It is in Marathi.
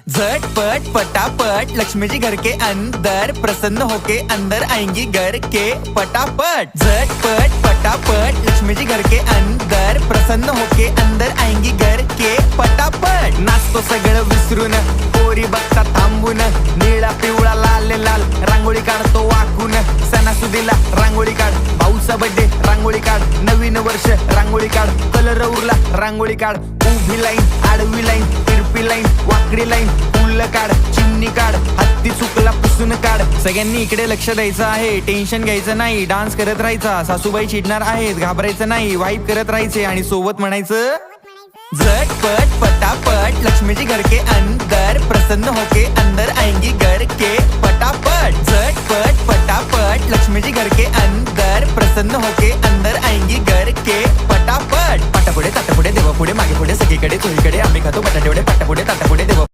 झटपट पटापट लक्ष्मी जी घर के अंदर प्रसन्न होके अंदर आएंगी घर के पटापट। झटपट पटापट लक्ष्मी जी घर के अंदर प्रसन्न होके अंदर आएंगी घर के पटापट। नाचतो सगळं विसरून पोरी बघता थांबून निळा पिवळा लाल लाल रांगोळी काढतो वाकून। सणासुदीला रांगोळी काढ, भाऊचा बर्थडे रांगोळी काढ, नवीन वर्ष रांगोळी काढ, कलर उरला रांगोळी काढ, उभी लाईन आडवी लाईन तिरपी लाईन वाकडी लाईन फुल काढ, चिमणी काढ, हत्ती चुकला पुसून काढ। सगळ्यांनी इकडे लक्ष द्यायचं आहे, टेन्शन घ्यायचं नाही, डान्स करत राहायचा। सासूबाई चिडणार आहेत, घाबरायचं नाही, वाईब करत राहायचे आणि सोबत म्हणायचं झटपट पटापट लक्ष्मी जी घर के अंदर प्रसन्न होके अंदर आएंगी घर के पटापट। झटपट पटापट लक्ष्मी जी घर के अंदर प्रसन्न होके अंदर आएंगी घर के पटापट। पाटापुढे ताटापुढे देवापुढे मागे पुढे सगळीकडे चोहीकडे आम्ही खातो बटाटेवडे पाटापुढे ताटापुढे देवा